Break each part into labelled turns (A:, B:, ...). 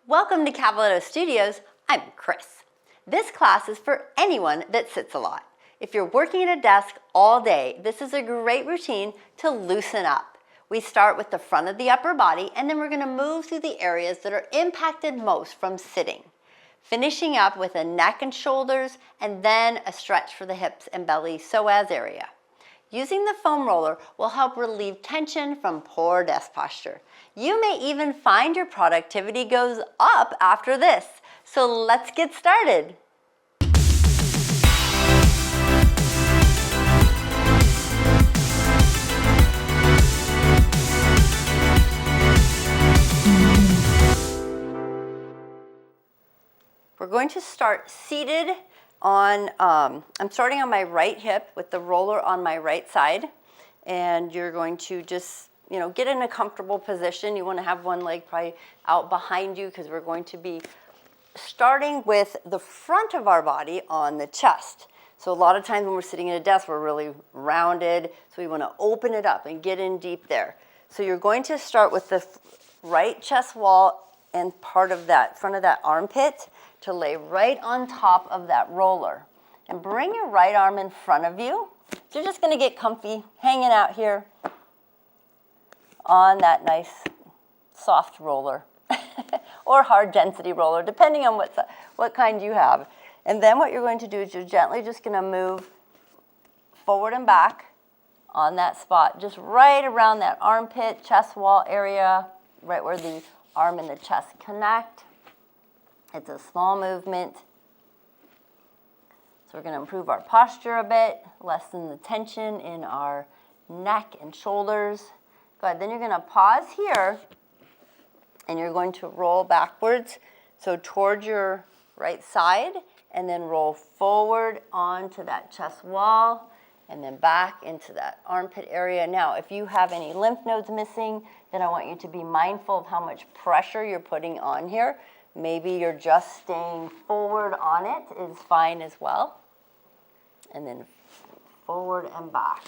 A: Welcome to Cavaleto Studios. I'm Chris. This class is for anyone that sits a lot. If you're working at a desk all day, this is a great routine to loosen up. We start with the front of the upper body, and then we're going to move through the areas that are impacted most from sitting. Finishing up with a neck and shoulders, and then a stretch for the hips and belly psoas area. Using the foam roller will help relieve tension from poor desk posture. You may even find your productivity goes up after this. So let's get started. We're going to start seated on, I'm starting on my right hip with the roller on my right side, and you're going to just, get in a comfortable position. You want to have one leg probably out behind you because we're going to be starting with the front of our body on the chest. So a lot of times when we're sitting at a desk, we're really rounded, so we want to open it up and get in deep there. So you're going to start with the right chest wall and part of that, front of that armpit, to lay right on top of that roller. And bring your right arm in front of you. So you're just going to get comfy hanging out here on that nice soft roller or hard density roller, depending on what kind you have. And then what you're going to do is you're gently just going to move forward and back on that spot, just right around that armpit, chest wall area, right where the arm and the chest connect. It's a small movement. So we're going to improve our posture a bit, lessen the tension in our neck and shoulders. Good. Then you're going to pause here, and you're going to roll backwards, so towards your right side, and then roll forward onto that chest wall, and then back into that armpit area. Now, if you have any lymph nodes missing, then I want you to be mindful of how much pressure you're putting on here. Maybe you're just staying forward on it is fine as well. And then forward and back,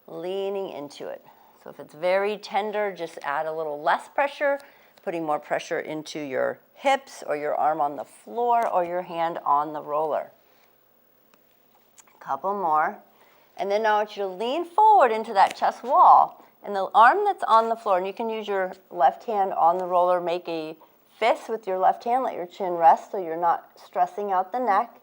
A: leaning into it. So if it's very tender, just add a little less pressure, putting more pressure into your hips or your arm on the floor or your hand on the roller. A couple more. And then now I want you to lean forward into that chest wall. And the arm that's on the floor, and you can use your left hand on the roller, make a fist with your left hand, let your chin rest so you're not stressing out the neck,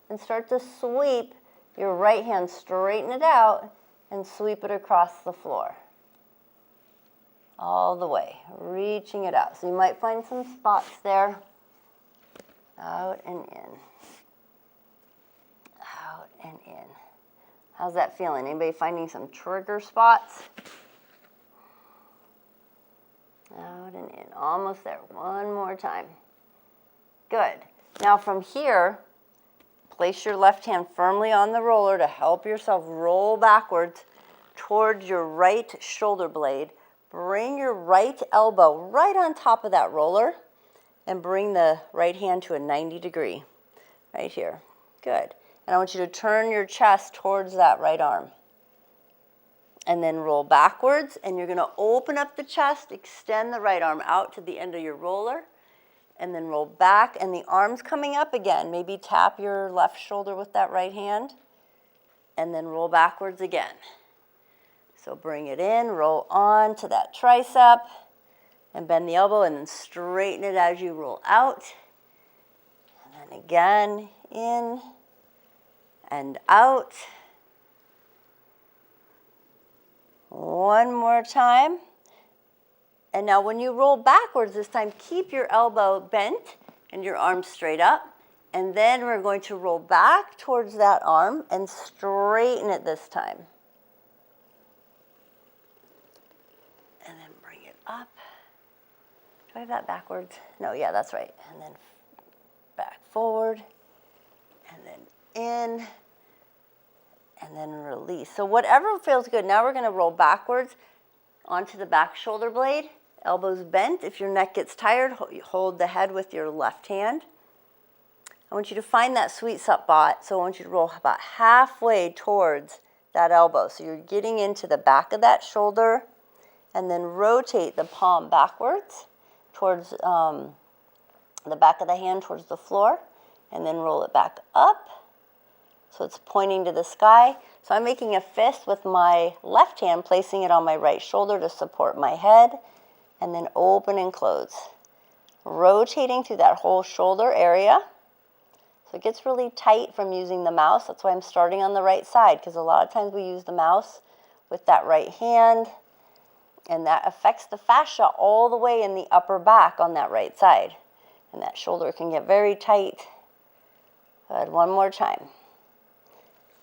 A: and start to sweep your right hand, straighten it out, and sweep it across the floor. All the way, reaching it out. So you might find some spots there. Out and in. Out and in. How's that feeling? Anybody finding some trigger spots? Out and in. Almost there. One more time. Good. Now from here, place your left hand firmly on the roller to help yourself roll backwards towards your right shoulder blade. Bring your right elbow right on top of that roller and bring the right hand to a 90 degree right here. Good. And I want you to turn your chest towards that right arm. And then roll backwards, and you're going to open up the chest, extend the right arm out to the end of your roller, and then roll back, and the arm's coming up again. Maybe tap your left shoulder with that right hand, and then roll backwards again. So bring it in, roll on to that tricep, and bend the elbow, and then straighten it as you roll out. And then again, in and out. One more time. And now when you roll backwards this time, keep your elbow bent and your arm straight up. And then we're going to roll back towards that arm and straighten it this time. And then bring it up. Do I have that backwards? No, yeah, that's right. And then back forward. And then in. And then release. So whatever feels good. Now we're going to roll backwards onto the back shoulder blade. Elbows bent. If your neck gets tired, hold the head with your left hand. I want you to find that sweet spot. So I want you to roll about halfway towards that elbow. So you're getting into the back of that shoulder, and then rotate the palm backwards towards the back of the hand towards the floor, and then roll it back up. So it's pointing to the sky. So I'm making a fist with my left hand, placing it on my right shoulder to support my head, and then open and close. Rotating through that whole shoulder area. So it gets really tight from using the mouse. That's why I'm starting on the right side, because a lot of times we use the mouse with that right hand, and that affects the fascia all the way in the upper back on that right side. And that shoulder can get very tight. Good, one more time.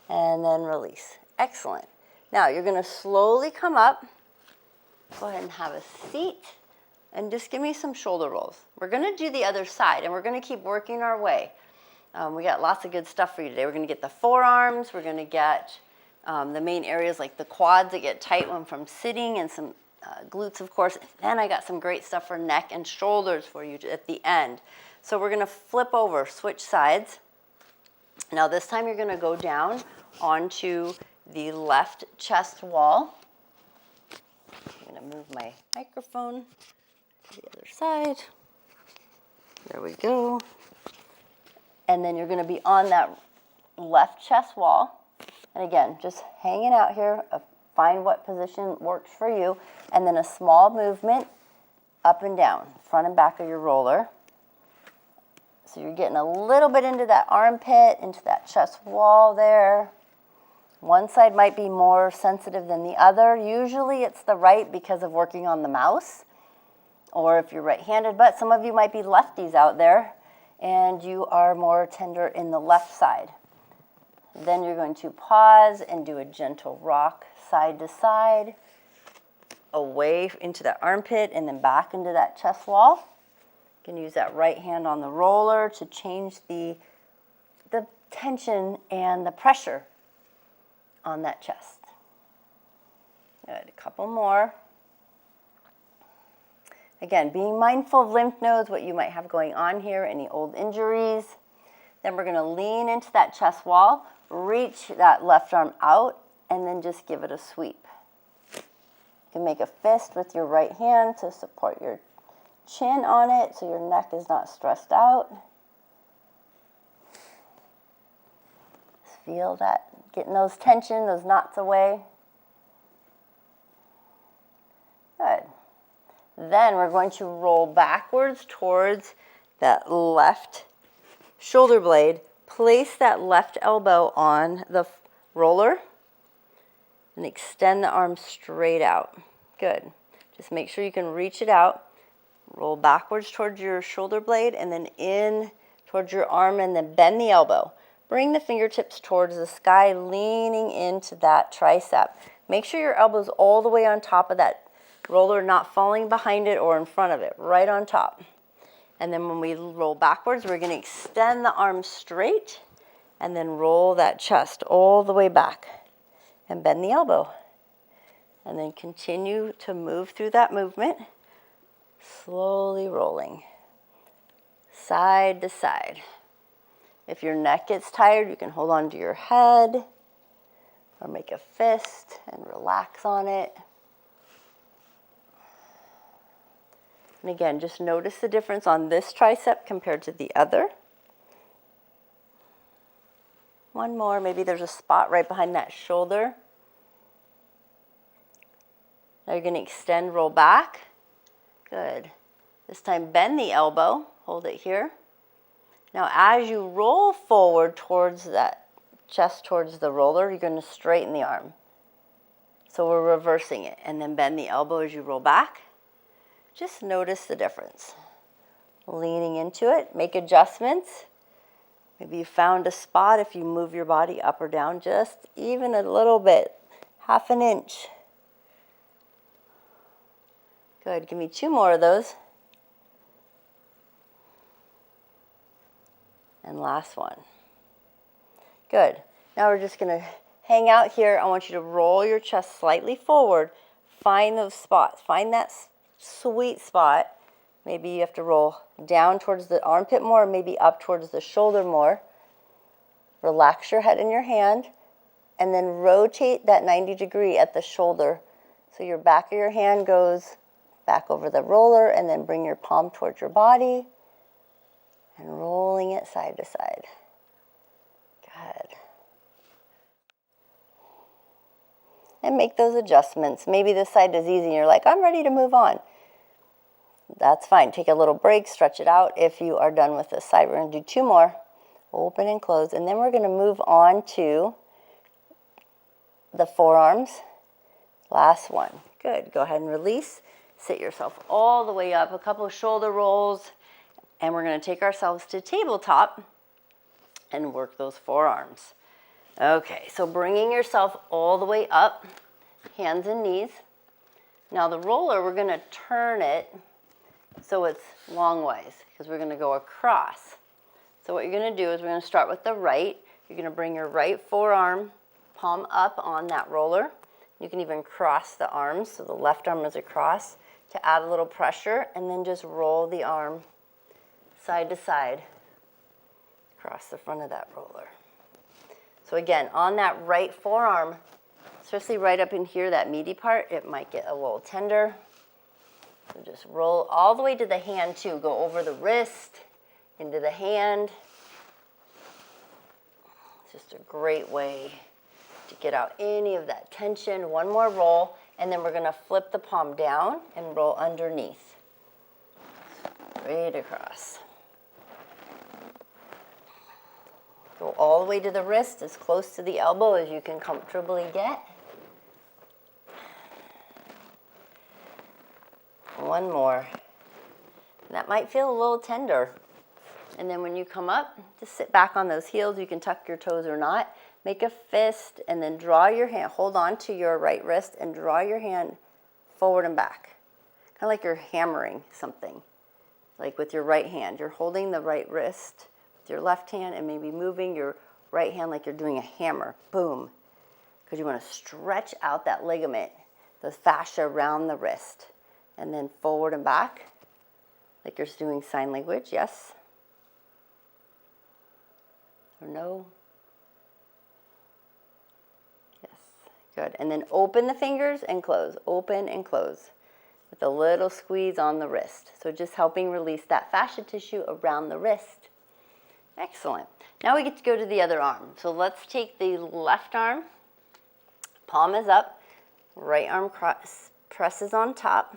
A: And then release. Excellent. Now you're going to slowly come up. Go ahead and have a seat. And just give me some shoulder rolls. We're going to do the other side, and we're going to keep working our way. We got lots of good stuff for you today. We're going to get the forearms. We're going to get the main areas like the quads that get tight when from sitting, and some glutes, of course. And then I got some great stuff for neck and shoulders for you at the end. So we're going to flip over, switch sides. Now this time you're going to go down onto the left chest wall. I'm going to move my microphone to the other side. There we go. And then you're going to be on that left chest wall. And again, just hanging out here. Find what position works for you. And then a small movement up and down, front and back of your roller. So you're getting a little bit into that armpit, into that chest wall there. One side might be more sensitive than the other. Usually it's the right because of working on the mouse, or if you're right-handed, but some of you might be lefties out there, and you are more tender in the left side. Then you're going to pause and do a gentle rock side to side, away into that armpit, and then back into that chest wall. You can use that right hand on the roller to change the tension and the pressure on that chest. Good, a couple more. Again, being mindful of lymph nodes, what you might have going on here, any old injuries. Then we're going to lean into that chest wall, reach that left arm out, and then just give it a sweep. You can make a fist with your right hand to support your chin on it so your neck is not stressed out. Just feel that, getting those tension, those knots away. Good. Then we're going to roll backwards towards that left shoulder blade. Place that left elbow on the roller and extend the arm straight out. Good. Just make sure you can reach it out. Roll backwards towards your shoulder blade and then in towards your arm, and then bend the elbow. Bring the fingertips towards the sky, leaning into that tricep. Make sure your elbow's all the way on top of that roller, not falling behind it or in front of it, right on top. And then when we roll backwards, we're going to extend the arm straight and then roll that chest all the way back and bend the elbow. And then continue to move through that movement, slowly rolling side to side. If your neck gets tired, you can hold on to your head or make a fist and relax on it. And again, just notice the difference on this tricep compared to the other. One more, maybe there's a spot right behind that shoulder. Now you're going to extend, roll back. Good. This time bend the elbow, hold it here. Now as you roll forward towards that chest, towards the roller, you're going to straighten the arm. So we're reversing it, and then bend the elbow as you roll back. Just notice the difference. Leaning into it, make adjustments. Maybe you found a spot if you move your body up or down just even a little bit, half an inch. Good, give me 2 more of those. And last one. Good. Now we're just going to hang out here. I want you to roll your chest slightly forward. Find those spots. Find that sweet spot. Maybe you have to roll down towards the armpit more, or maybe up towards the shoulder more. Relax your head in your hand, and then rotate that 90 degree at the shoulder. So your back of your hand goes back over the roller, and then bring your palm towards your body. and rolling it side to side. Good. And make those adjustments. Maybe this side is easy and you're like, I'm ready to move on. That's fine. Take a little break, stretch it out. If you are done with this side, we're going to do 2 more. Open and close. And then we're going to move on to the forearms. Last one. Good. Go ahead and release. Sit yourself all the way up. A couple of shoulder rolls. And we're going to take ourselves to tabletop and work those forearms. Okay, so bringing yourself all the way up, hands and knees. Now the roller, we're going to turn it so it's longwise because we're going to go across. So what you're going to do is we're going to start with the right. You're going to bring your right forearm, palm up on that roller. You can even cross the arms, so the left arm is across to add a little pressure, and then just roll the arm side to side across the front of that roller. So again, on that right forearm, especially right up in here, that meaty part, it might get a little tender. So just roll all the way to the hand too. Go over the wrist, into the hand. It's just a great way to get out any of that tension. One more roll, and then we're going to flip the palm down and roll underneath. Straight across. Go all the way to the wrist, as close to the elbow as you can comfortably get. One more. That might feel a little tender. And then when you come up, just sit back on those heels. You can tuck your toes or not. Make a fist and then draw your hand. Hold on to your right wrist and draw your hand forward and back. Kind of like you're hammering something. Like with your right hand. You're holding the right wrist with your left hand and maybe moving your right hand like you're doing a hammer. Boom. Because you want to stretch out that ligament, the fascia around the wrist. And then forward and back, like you're doing sign language. Yes? Or no? Yes. Good. And then open the fingers and close. Open and close with a little squeeze on the wrist. So just helping release that fascia tissue around the wrist. Excellent. Now we get to go to the other arm. So let's take the left arm. Palm is up. Right arm presses on top.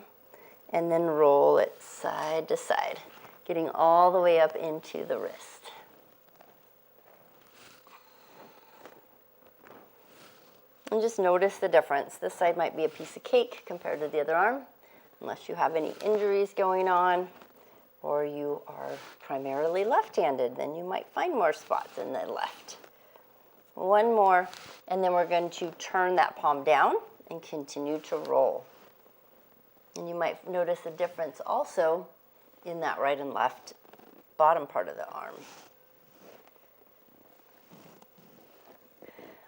A: And then roll it side to side, getting all the way up into the wrist. And just notice the difference. This side might be a piece of cake compared to the other arm, unless you have any injuries going on, or you are primarily left-handed, then you might find more spots in the left. One more, and then we're going to turn that palm down and continue to roll. And you might notice a difference also in that right and left bottom part of the arm.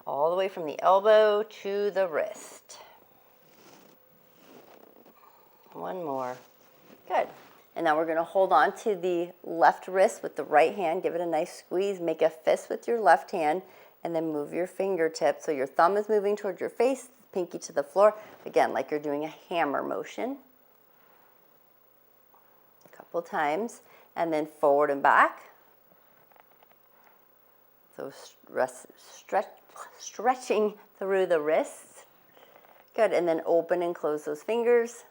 A: All the way from the elbow to the wrist. One more. Good. And now we're going to hold on to the left wrist with the right hand. Give it a nice squeeze. Make a fist with your left hand. And then move your fingertips. So your thumb is moving towards your face. Pinky to the floor. Again, like you're doing a hammer motion. A couple times. And then forward and back. So stretching through the wrists. Good. And then open and close those fingers.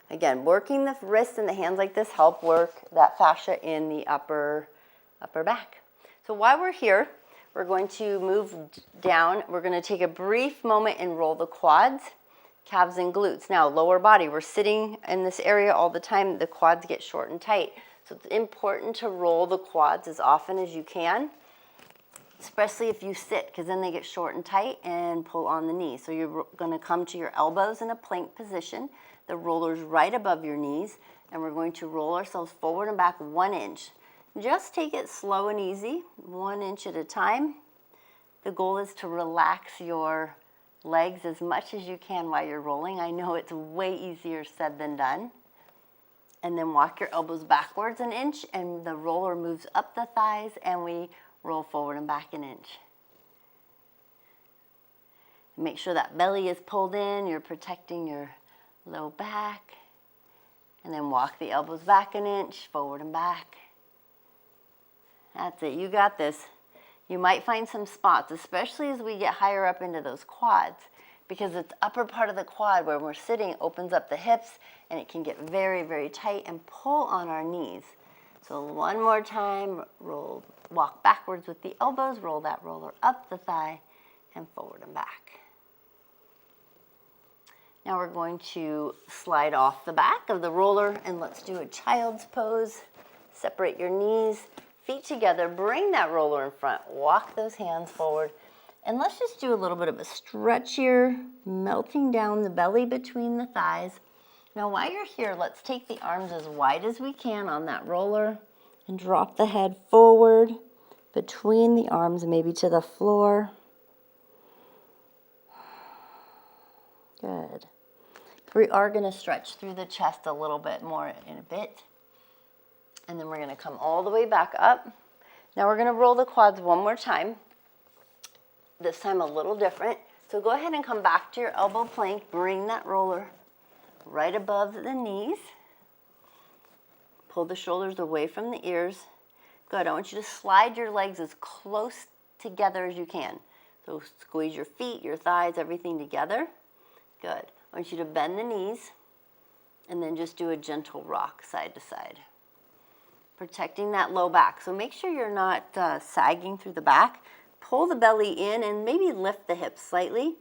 A: Again, working the wrist and the hands like this help work that fascia in the upper back. So while we're here, we're going to move down. We're going to take a brief moment and roll the quads, calves, and glutes. Now, lower body, we're sitting in this area all the time. The quads get short and tight. So it's important to roll the quads as often as you can, especially if you sit, because then they get short and tight and pull on the knees. So you're going to come to your elbows in a plank position. The roller's right above your knees, and we're going to roll ourselves forward and back 1 inch. Just take it slow and easy, 1 inch at a time. The goal is to relax your legs as much as you can while you're rolling. I know it's way easier said than done. And then walk your elbows backwards 1 inch, and the roller moves up the thighs, and we roll forward and back 1 inch. Make sure that belly is pulled in. You're protecting your low back. And then walk the elbows back an inch, forward and back. That's it, you got this. You might find some spots, especially as we get higher up into those quads, because the upper part of the quad where we're sitting opens up the hips and it can get very, very tight and pull on our knees. So one more time, walk backwards with the elbows, roll that roller up the thigh and forward and back. Now we're going to slide off the back of the roller and let's do a child's pose. Separate your knees, feet together, bring that roller in front, walk those hands forward, and let's just do a little bit of a stretch here, melting down the belly between the thighs. Now while you're here, let's take the arms as wide as we can on that roller and drop the head forward between the arms, maybe to the floor. Good. We are going to stretch through the chest a little bit more in a bit. And then we're going to come all the way back up. Now we're going to roll the quads one more time. This time a little different. So go ahead and come back to your elbow plank. Bring that roller right above the knees. Pull the shoulders away from the ears. Good. I want you to slide your legs as close together as you can. So squeeze your feet, your thighs, everything together. Good. I want you to bend the knees and then just do a gentle rock side to side. Protecting that low back. So make sure you're not sagging through the back. Pull the belly in and maybe lift the hips slightly.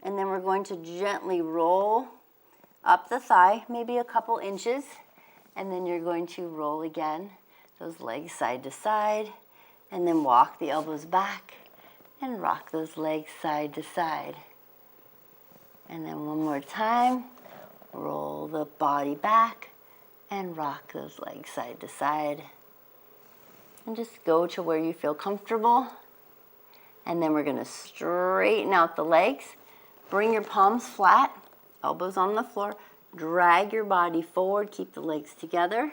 A: And then we're going to gently roll up the thigh, maybe a couple inches. And then you're going to roll again, those legs side to side. And then walk the elbows back and rock those legs side to side. And then one more time, roll the body back and rock those legs side to side. And just go to where you feel comfortable. And then we're going to straighten out the legs. Bring your palms flat, elbows on the floor. Drag your body forward, keep the legs together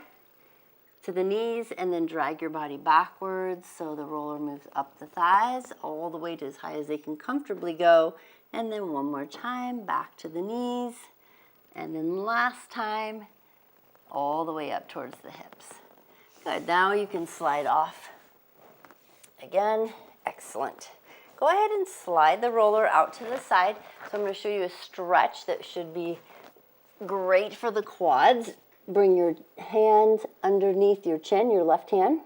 A: to the knees, and then drag your body backwards so the roller moves up the thighs all the way to as high as they can comfortably go. And then one more time, back to the knees. And then last time, all the way up towards the hips. Good, now you can slide off. Again, excellent. Go ahead and slide the roller out to the side. So I'm going to show you a stretch that should be great for the quads. Bring your hands underneath your chin, your left hand.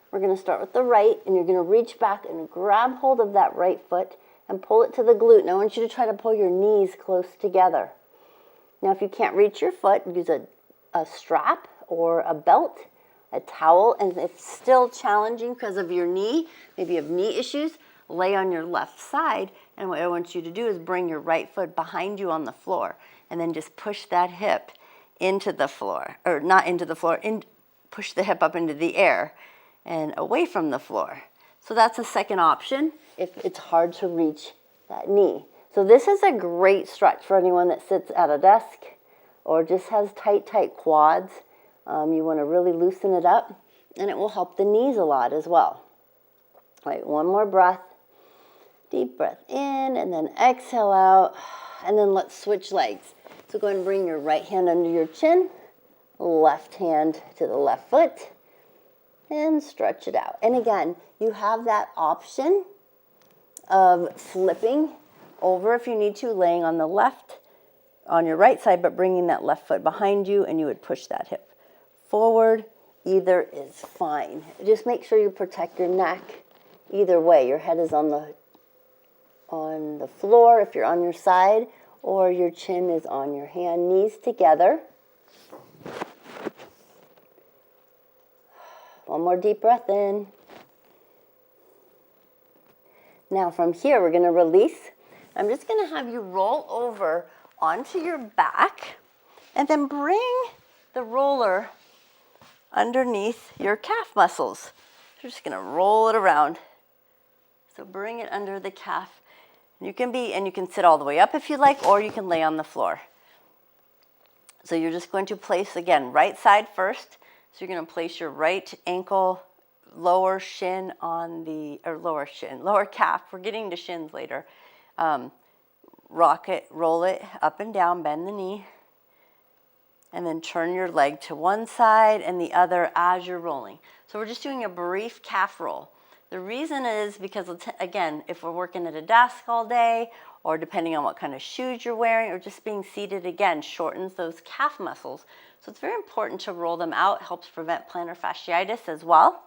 A: We're going to start with the right, and you're going to reach back and grab hold of that right foot and pull it to the glute. Now I want you to try to pull your knees close together. Now if you can't reach your foot, use a strap or a belt, a towel, and if it's still challenging because of your knee, maybe you have knee issues, lay on your left side, and what I want you to do is bring your right foot behind you on the floor, and then just push that hip into the floor, or not into the floor, push the hip up into the air and away from the floor. So that's a second option if it's hard to reach that knee. So this is a great stretch for anyone that sits at a desk or just has tight quads. You want to really loosen it up, and it will help the knees a lot as well. All right, one more breath. Deep breath in, and then exhale out, and then let's switch legs. So go ahead and bring your right hand under your chin, left hand to the left foot, and stretch it out. And again, you have that option of flipping over if you need to, laying on the left, on your right side, but bringing that left foot behind you, and you would push that hip forward. Either is fine. Just make sure you protect your neck. Either way, your head is on the floor if you're on your side, or your chin is on your hand, knees together. One more deep breath in. Now from here, we're going to release. I'm just going to have you roll over onto your back and then bring the roller underneath your calf muscles. You're just going to roll it around. So bring it under the calf. You can sit all the way up if you like, or you can lay on the floor. So you're just going to place, again, right side first. So you're going to place your right ankle, lower calf. We're getting to shins later. Rock it, roll it up and down, bend the knee. and then turn your leg to one side and the other as you're rolling. So we're just doing a brief calf roll. The reason is because, again, if we're working at a desk all day, or depending on what kind of shoes you're wearing, or just being seated, again, shortens those calf muscles. So it's very important to roll them out. It helps prevent plantar fasciitis as well.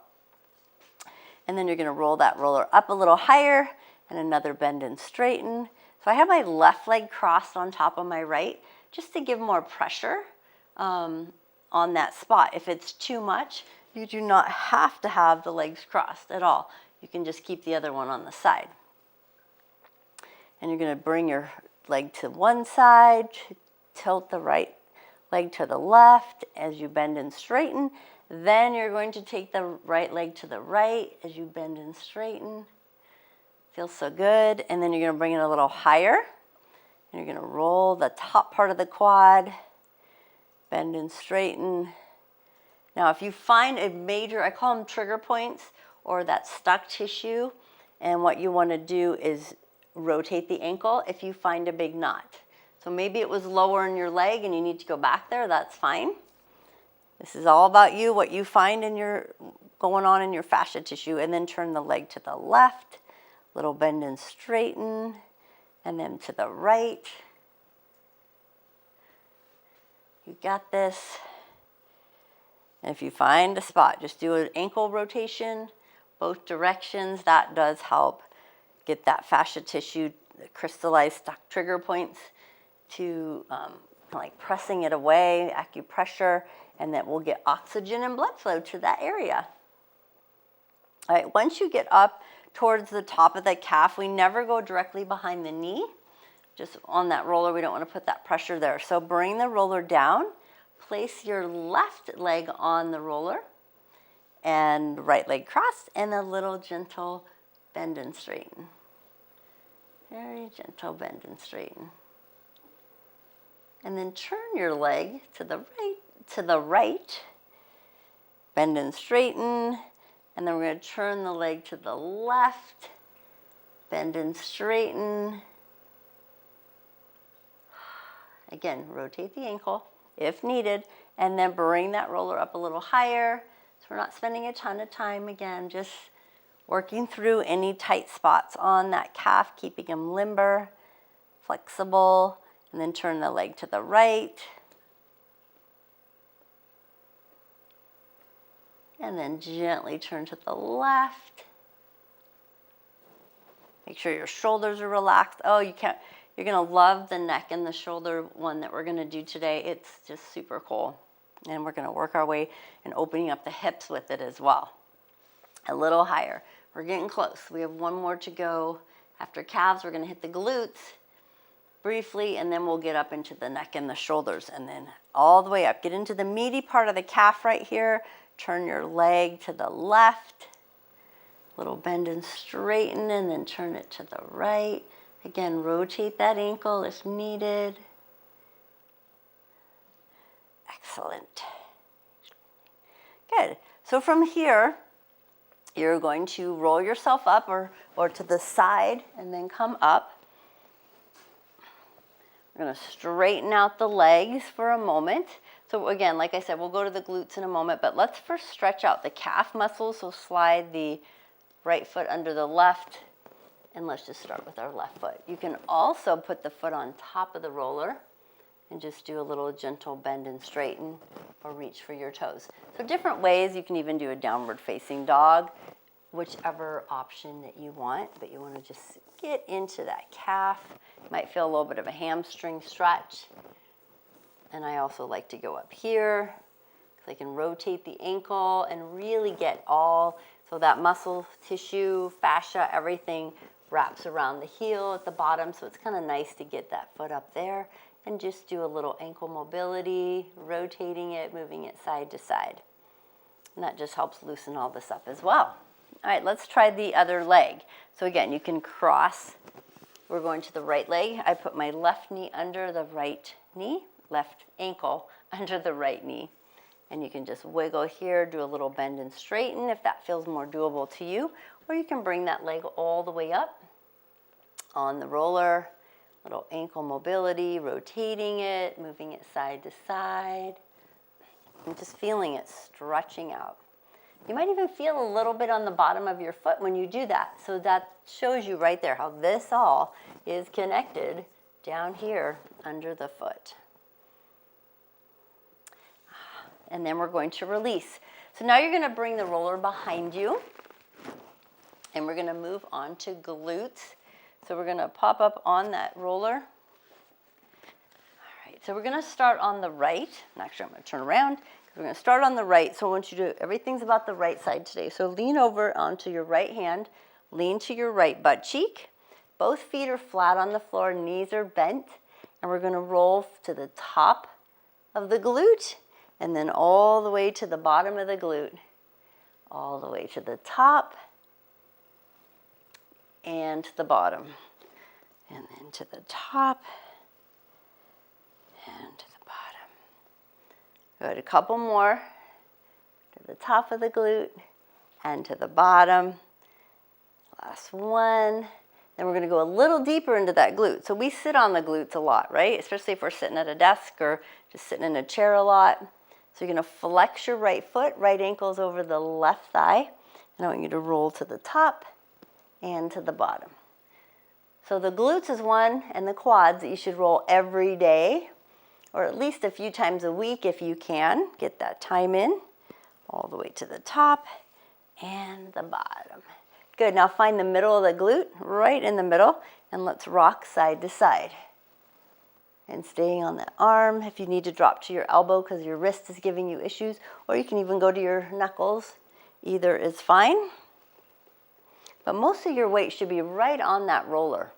A: And then you're going to roll that roller up a little higher, and another bend and straighten. So I have my left leg crossed on top of my right, just to give more pressure on that spot. If it's too much, you do not have to have the legs crossed at all. You can just keep the other one on the side. And you're going to bring your leg to one side, tilt the right leg to the left as you bend and straighten. Then you're going to take the right leg to the right as you bend and straighten. Feels so good. And then you're going to bring it a little higher. And you're going to roll the top part of the quad, bend and straighten. Now, if you find a major, I call them trigger points, or that stuck tissue, and what you want to do is rotate the ankle if you find a big knot. So maybe it was lower in your leg and you need to go back there, that's fine. This is all about you, what you find in your, going on in your fascia tissue, and then turn the leg to the left, little bend and straighten, and then to the right. You got this. And if you find a spot, just do an ankle rotation, both directions. That does help get that fascia tissue, the crystallized stuck trigger points, to like pressing it away, acupressure, and that will get oxygen and blood flow to that area. All right, once you get up towards the top of the calf, we never go directly behind the knee. Just on that roller, we don't want to put that pressure there. So bring the roller down, place your left leg on the roller, and right leg crossed, and a little gentle bend and straighten. Very gentle bend and straighten. And then turn your leg to the right, bend and straighten, and then we're going to turn the leg to the left, bend and straighten. Again, rotate the ankle if needed, and then bring that roller up a little higher. So we're not spending a ton of time, again, just working through any tight spots on that calf, keeping them limber, flexible, and then turn the leg to the right. And then gently turn to the left. Make sure your shoulders are relaxed. Oh, you're going to love the neck and the shoulder one that we're going to do today. It's just super cool. And we're going to work our way in opening up the hips with it as well. A little higher. We're getting close. We have one more to go. After calves, we're going to hit the glutes briefly, and then we'll get up into the neck and the shoulders, and then all the way up. Get into the meaty part of the calf right here. Turn your leg to the left. Little bend and straighten, and then turn it to the right. Again, rotate that ankle if needed. Excellent. Good. So from here, you're going to roll yourself up or to the side and then come up. We're going to straighten out the legs for a moment. So again, like I said, we'll go to the glutes in a moment, but let's first stretch out the calf muscles. So slide the right foot under the left, and let's just start with our left foot. You can also put the foot on top of the roller and just do a little gentle bend and straighten, or reach for your toes. So different ways. You can even do a downward facing dog, whichever option that you want, but you want to just get into that calf. You might feel a little bit of a hamstring stretch. And I also like to go up here because I can rotate the ankle and really get all, so that muscle tissue, fascia, everything wraps around the heel at the bottom. So it's kind of nice to get that foot up there and just do a little ankle mobility, rotating it, moving it side to side. And that just helps loosen all this up as well. All right, let's try the other leg. So again, you can cross. We're going to the right leg. I put my left knee under the right knee, left ankle under the right knee. And you can just wiggle here, do a little bend and straighten if that feels more doable to you. Or you can bring that leg all the way up on the roller, Little ankle mobility, rotating it, moving it side to side, and just feeling it stretching out. You might even feel a little bit on the bottom of your foot when you do that. So that shows you right there how this all is connected down here under the foot. And then we're going to release. So now you're going to bring the roller behind you, and we're going to move on to glutes. So we're going to pop up on that roller. All right, so we're going to start on the right. Actually, I'm going to turn around. We're going to start on the right, so I want you to, everything's about the right side today. So lean over onto your right hand, lean to your right butt cheek. Both feet are flat on the floor, knees are bent, and we're going to roll to the top of the glute, and then all the way to the bottom of the glute, all the way to the top, and to the bottom, and then to the top, and to the bottom. Good, a couple more, to the top of the glute, and to the bottom. Last one. Then we're going to go a little deeper into that glute. So we sit on the glutes a lot, right? Especially if we're sitting at a desk or just sitting in a chair a lot. So you're going to flex your right foot, right ankle's over the left thigh. And I want you to roll to the top and to the bottom. So the glutes is one, and the quads that you should roll every day, or at least a few times a week if you can. Get that time in, all the way to the top and the bottom. Good, now find the middle of the glute, right in the middle, and let's rock side to side. And staying on that arm, if you need to drop to your elbow because your wrist is giving you issues, or you can even go to your knuckles. Either is fine. But most of your weight should be right on that roller.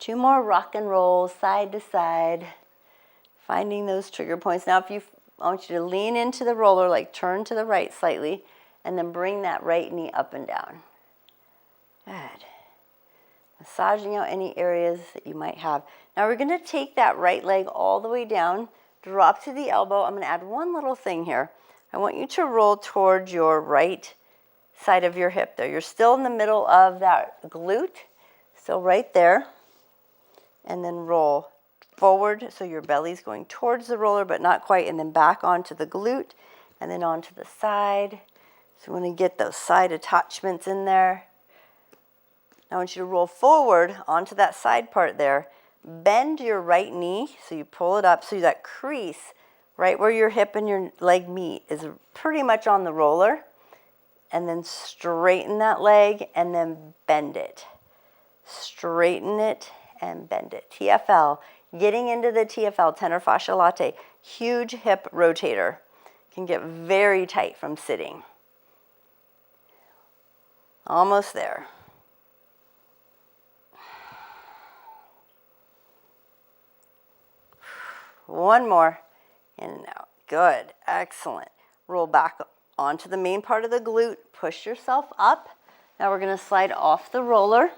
A: 2 more rock and roll, side to side, finding those trigger points. Now, I want you to lean into the roller, like turn to the right slightly, and then bring that right knee up and down. Good. Massaging out any areas that you might have. Now we're going to take that right leg all the way down, drop to the elbow. I'm going to add one little thing here. I want you to roll towards your right side of your hip there. You're still in the middle of that glute, still right there. And then roll forward so your belly's going towards the roller but not quite, and then back onto the glute and then onto the side. So we want to get those side attachments in there. I want you to roll forward onto that side part there. Bend your right knee so you pull it up so that crease right where your hip and your leg meet is pretty much on the roller. And then straighten that leg and then bend it. Straighten it and bend it. TFL. Getting into the TFL, tenor fascia latte. Huge hip rotator. Can get very tight from sitting. Almost there. One more. In and out. Good. Excellent. Roll back onto the main part of the glute. Push yourself up. Now we're going to slide off the roller.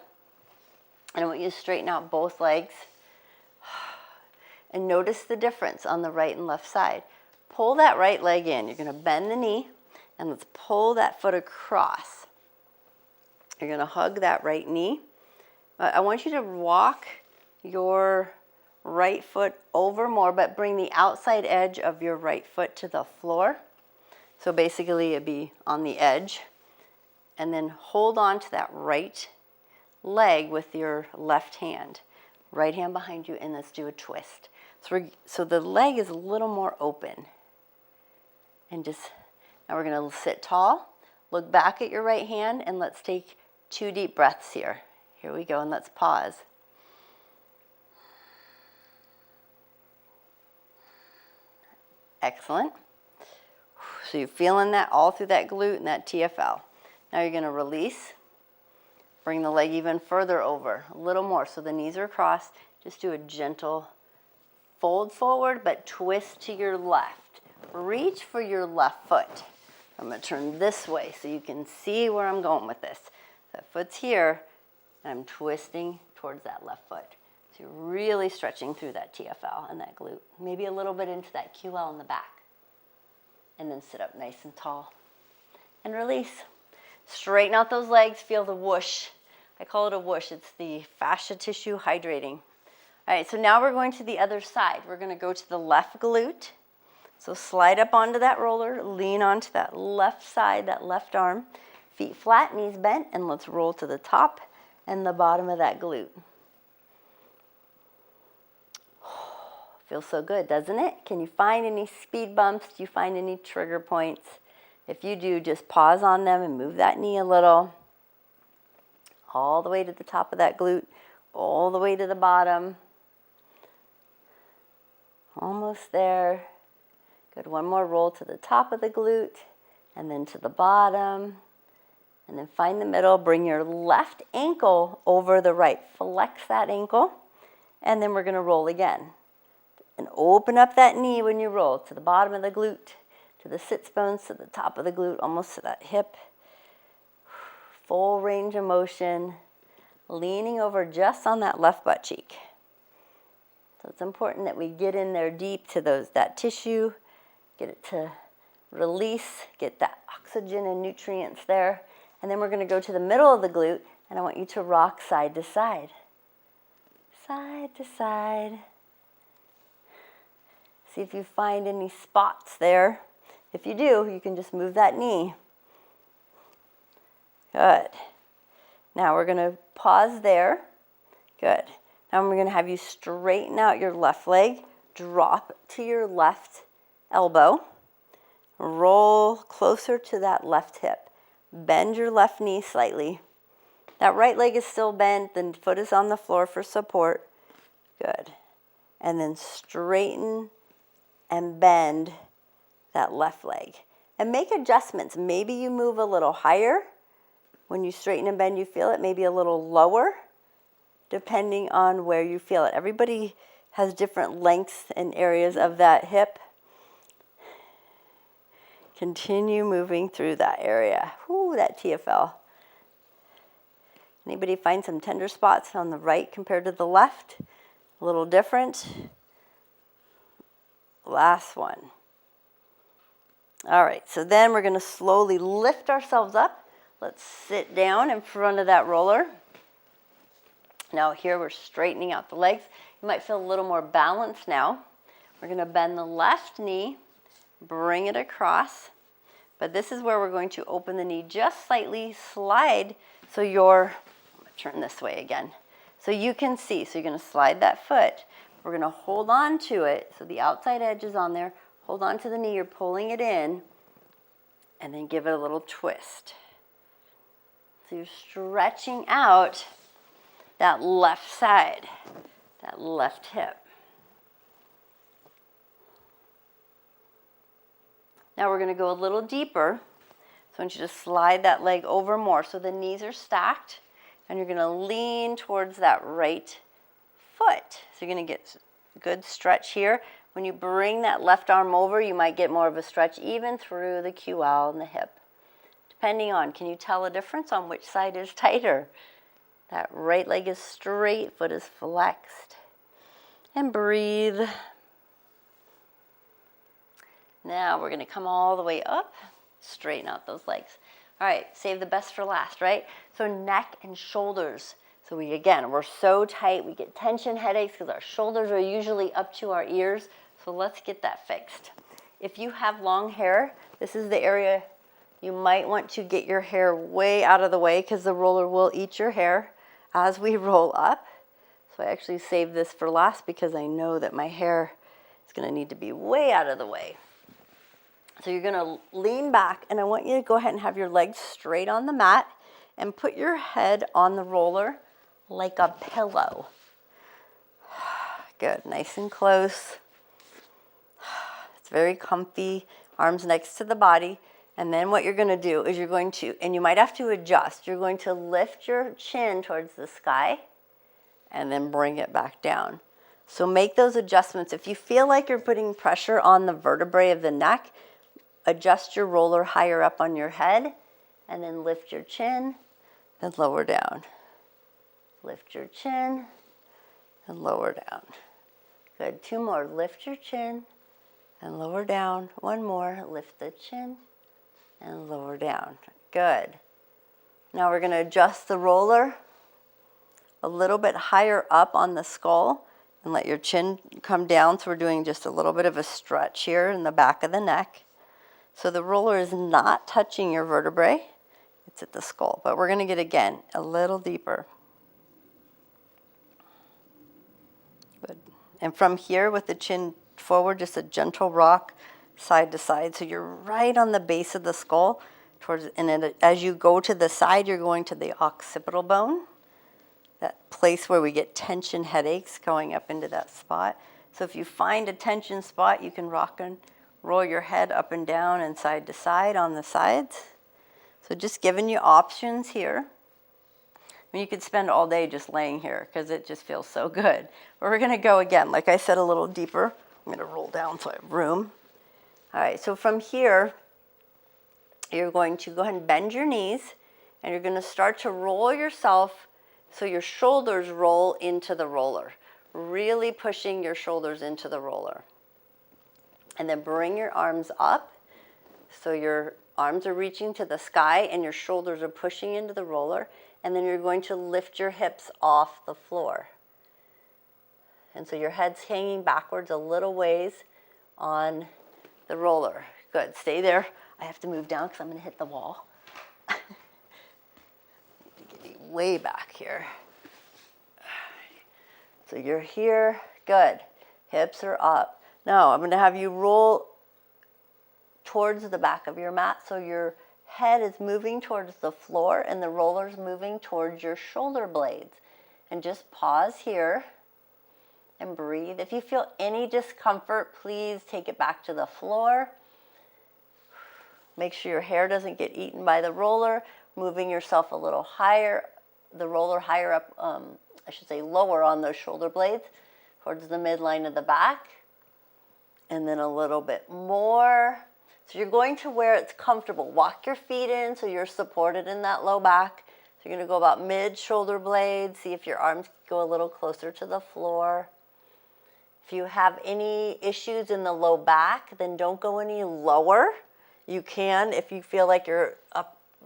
A: And I want you to straighten out both legs. And notice the difference on the right and left side. Pull that right leg in. You're going to bend the knee. And let's pull that foot across. You're going to hug that right knee. I want you to walk your right foot over more, but bring the outside edge of your right foot to the floor. So basically it'd be on the edge. And then hold on to that right leg with your left hand. Right hand behind you, and let's do a twist. So the leg is a little more open. And now we're going to sit tall. Look back at your right hand, and let's take 2 deep breaths here. Here we go, and let's pause. Excellent. So you're feeling that all through that glute and that TFL. Now you're going to release. Bring the leg even further over, a little more. So the knees are crossed. Just do a gentle fold forward, but twist to your left. Reach for your left foot. I'm going to turn this way so you can see where I'm going with this. That foot's here, and I'm twisting towards that left foot. So you're really stretching through that TFL and that glute. Maybe a little bit into that QL in the back. And then sit up nice and tall. And release. Straighten out those legs. Feel the whoosh. I call it a whoosh. It's the fascia tissue hydrating. All right, so now we're going to the other side. We're going to go to the left glute. So slide up onto that roller, lean onto that left side, that left arm. Feet flat, knees bent, and let's roll to the top and the bottom of that glute. Feels so good, doesn't it? Can you find any speed bumps? Do you find any trigger points? If you do, just pause on them and move that knee a little. All the way to the top of that glute, all the way to the bottom. Almost there. Good, one more roll to the top of the glute and then to the bottom. And then find the middle, bring your left ankle over the right. Flex that ankle, and then we're gonna roll again. And open up that knee when you roll to the bottom of the glute, to the sits bones, to the top of the glute, almost to that hip. Full range of motion, leaning over just on that left butt cheek. So it's important that we get in there deep to that tissue, get it to release, get that oxygen and nutrients there. And then we're going to go to the middle of the glute, and I want you to rock side to side. Side to side. See if you find any spots there. If you do, you can just move that knee. Good. Now we're going to pause there. Good. Now we're going to have you straighten out your left leg, drop to your left elbow, roll closer to that left hip. Bend your left knee slightly. That right leg is still bent, the foot is on the floor for support. Good. And then straighten and bend that left leg. And make adjustments. Maybe you move a little higher. When you straighten and bend, you feel it. Maybe a little lower, depending on where you feel it. Everybody has different lengths and areas of that hip. Continue moving through that area. Ooh, that TFL. Anybody find some tender spots on the right compared to the left? A little different. Last one. All right, so then we're going to slowly lift ourselves up. Let's sit down in front of that roller. Now here we're straightening out the legs. You might feel a little more balanced now. We're going to bend the left knee, bring it across. But this is where we're going to open the knee just slightly, slide so I'm going to turn this way again. So you can see, so you're going to slide that foot. We're going to hold on to it, so the outside edge is on there. Hold on to the knee, you're pulling it in, and then give it a little twist. So you're stretching out that left side, that left hip. Now we're going to go a little deeper. So I want you to slide that leg over more so the knees are stacked, and you're going to lean towards that right foot. So you're going to get a good stretch here. When you bring that left arm over, you might get more of a stretch even through the QL and the hip. Depending on, can you tell a difference on which side is tighter? That right leg is straight, foot is flexed. And breathe. Now we're going to come all the way up, straighten out those legs. All right, save the best for last, right? So neck and shoulders. So we're so tight, we get tension headaches because our shoulders are usually up to our ears. So let's get that fixed. If you have long hair, this is the area you might want to get your hair way out of the way because the roller will eat your hair as we roll up. So I actually saved this for last because I know that my hair is going to need to be way out of the way. So you're going to lean back, and I want you to go ahead and have your legs straight on the mat and put your head on the roller like a pillow. Good, nice and close. It's very comfy, arms next to the body. And then what you're going to do is and you might have to adjust, you're going to lift your chin towards the sky and then bring it back down. So make those adjustments. If you feel like you're putting pressure on the vertebrae of the neck, adjust your roller higher up on your head and then lift your chin and lower down. Lift your chin and lower down. Good, 2 more. Lift your chin and lower down. 1 more. Lift the chin and lower down. Good. Now we're going to adjust the roller a little bit higher up on the skull and let your chin come down. So we're doing just a little bit of a stretch here in the back of the neck. So the roller is not touching your vertebrae. It's at the skull, but we're going to get, again, a little deeper. Good. And from here with the chin forward, just a gentle rock side to side. So you're right on the base of the skull. And then as you go to the side, you're going to the occipital bone, that place where we get tension headaches going up into that spot. So if you find a tension spot, you can rock and roll your head up and down and side to side on the sides. So just giving you options here. I mean, you could spend all day just laying here because it just feels so good. But we're going to go again, like I said, a little deeper. I'm going to roll down so I have room. All right, so from here, you're going to go ahead and bend your knees, and you're going to start to roll yourself so your shoulders roll into the roller, really pushing your shoulders into the roller. And then bring your arms up so your arms are reaching to the sky and your shoulders are pushing into the roller. And then you're going to lift your hips off the floor. And so your head's hanging backwards a little ways on the roller. Good, stay there. I have to move down because I'm going to hit the wall. Get you way back here. So you're here, good. Hips are up. Now, I'm going to have you roll towards the back of your mat so your head is moving towards the floor and the roller's moving towards your shoulder blades. And just pause here and breathe. If you feel any discomfort, please take it back to the floor. Make sure your hair doesn't get eaten by the roller, moving yourself a little higher, the roller higher up, I should say lower on those shoulder blades towards the midline of the back. And then a little bit more. So you're going to where it's comfortable. Walk your feet in so you're supported in that low back. So you're going to go about mid-shoulder blades. See if your arms go a little closer to the floor. If you have any issues in the low back, then don't go any lower. You can, if you feel like your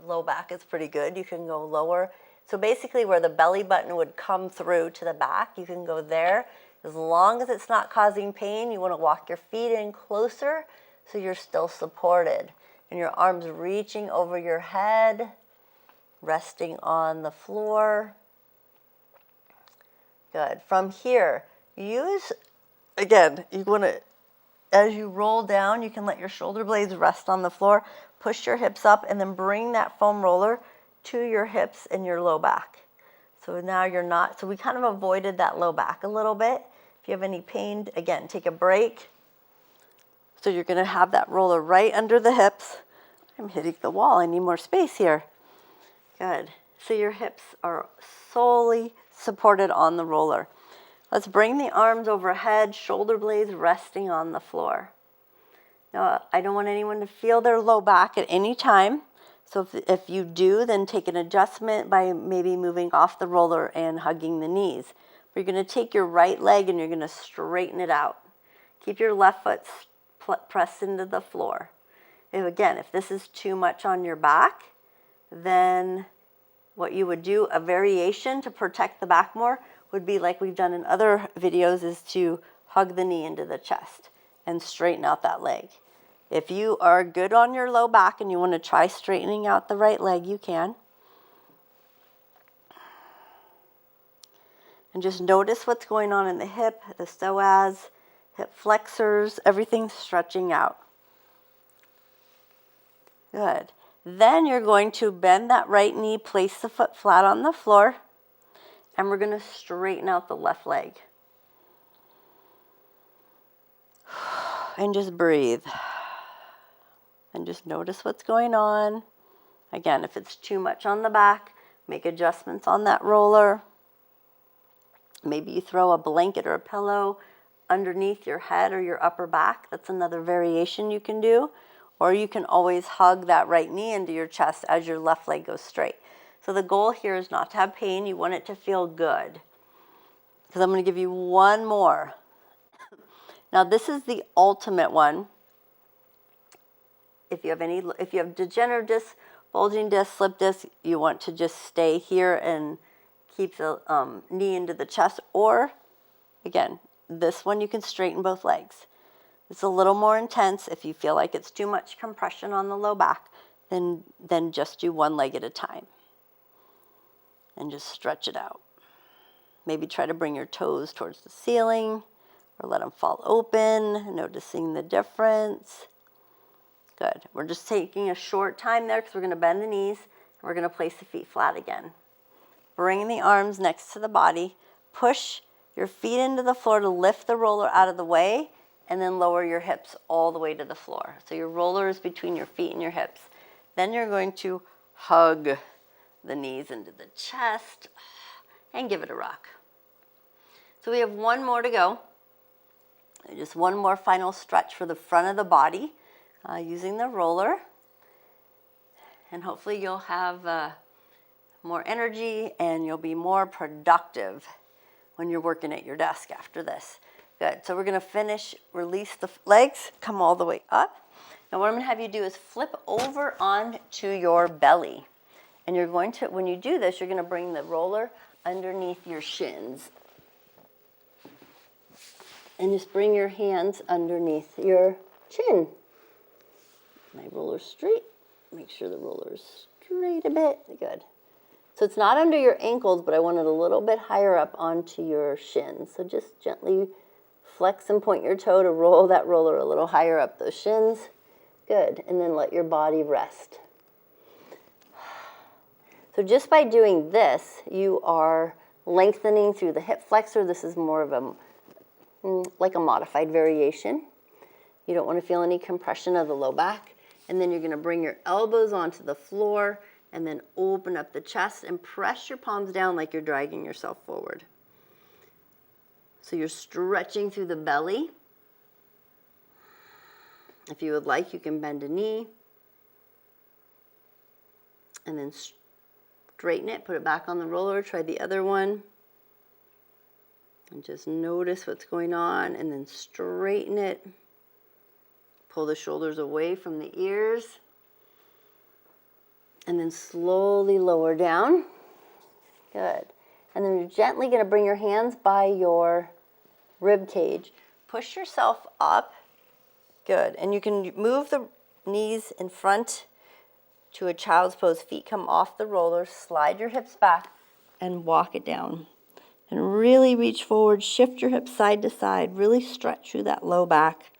A: low back is pretty good, you can go lower. So basically where the belly button would come through to the back, you can go there. As long as it's not causing pain, you want to walk your feet in closer so you're still supported. And your arms reaching over your head, resting on the floor. Good. From here, use, again, you want to, as you roll down, you can let your shoulder blades rest on the floor, push your hips up, and then bring that foam roller to your hips and your low back. So now you're not, so we kind of avoided that low back a little bit. If you have any pain, again, take a break. So you're going to have that roller right under the hips. I'm hitting the wall. I need more space here. Good. So your hips are solely supported on the roller. Let's bring the arms overhead, shoulder blades resting on the floor. Now, I don't want anyone to feel their low back at any time. So if you do, then take an adjustment by maybe moving off the roller and hugging the knees. But you're going to take your right leg and you're going to straighten it out. Keep your left foot pressed into the floor. And again, if this is too much on your back, then what you would do, a variation to protect the back more, would be like we've done in other videos, is to hug the knee into the chest and straighten out that leg. If you are good on your low back and you want to try straightening out the right leg, you can. And just notice what's going on in the hip, the psoas, hip flexors, everything's stretching out. Good. Then you're going to bend that right knee, place the foot flat on the floor, and we're going to straighten out the left leg. And just breathe. And just notice what's going on. Again, if it's too much on the back, make adjustments on that roller. Maybe you throw a blanket or a pillow underneath your head or your upper back. That's another variation you can do. Or you can always hug that right knee into your chest as your left leg goes straight. So the goal here is not to have pain. You want it to feel good. Because I'm going to give you one more. Now this is the ultimate one. If you have degenerative disc, bulging disc, slip disc, you want to just stay here and keep the knee into the chest, or again, this one you can straighten both legs. It's a little more intense. If you feel like it's too much compression on the low back, then just do one leg at a time and just stretch it out. Maybe try to bring your toes towards the ceiling or let them fall open, noticing the difference. Good. We're just taking a short time there because we're going to bend the knees and we're going to place the feet flat again. Bring the arms next to the body. Push your feet into the floor to lift the roller out of the way, and then lower your hips all the way to the floor. So your roller is between your feet and your hips. Then you're going to hug the knees into the chest and give it a rock. So we have one more to go. Just one more final stretch for the front of the body using the roller. And hopefully you'll have more energy and you'll be more productive when you're working at your desk after this. Good. So we're going to finish, release the legs, come all the way up. Now what I'm going to have you do is flip over onto your belly. And you're going to, when you do this, you're going to bring the roller underneath your shins. And just bring your hands underneath your chin. My roller's straight. Make sure the roller's straight a bit. Good. So it's not under your ankles, but I want it a little bit higher up onto your shins. So just gently flex and point your toe to roll that roller a little higher up those shins. Good. And then let your body rest. So just by doing this, you are lengthening through the hip flexor. This is more of like a modified variation. You don't want to feel any compression of the low back. And then you're going to bring your elbows onto the floor and then open up the chest and press your palms down like you're dragging yourself forward. So you're stretching through the belly. If you would like, you can bend a knee and then straighten it, put it back on the roller, try the other one. And just notice what's going on and then straighten it. Pull the shoulders away from the ears. And then slowly lower down. Good. And then you're gently going to bring your hands by your rib cage. Push yourself up. Good. And you can move the knees in front to a child's pose. Feet come off the roller. Slide your hips back and walk it down. And really reach forward. Shift your hips side to side. Really stretch through that low back.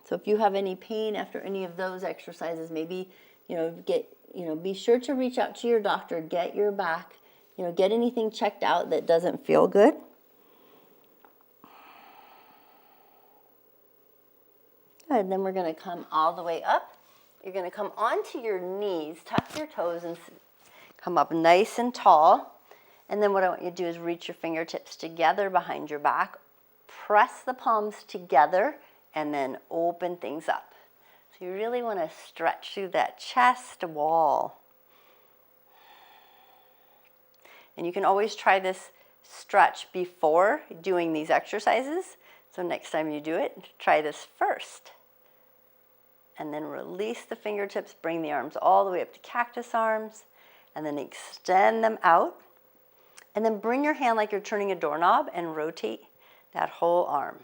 A: So if you have any pain after any of those exercises, maybe, be sure to reach out to your doctor, get your back, get anything checked out that doesn't feel good. Good, then we're going to come all the way up. You're going to come onto your knees, tuck your toes, and come up nice and tall. And then what I want you to do is reach your fingertips together behind your back, press the palms together, and then open things up. So you really want to stretch through that chest wall. And you can always try this stretch before doing these exercises. So next time you do it, try this first. And then release the fingertips, bring the arms all the way up to cactus arms, and then extend them out. And then bring your hand like you're turning a doorknob and rotate that whole arm.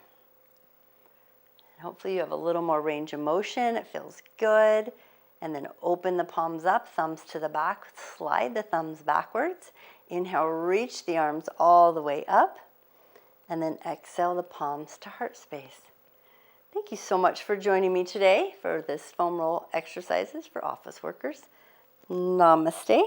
A: Hopefully you have a little more range of motion. It feels good. And then open the palms up, thumbs to the back. Slide the thumbs backwards. Inhale, reach the arms all the way up. And then exhale the palms to heart space. Thank you so much for joining me today for this foam roll exercises for office workers. Namaste.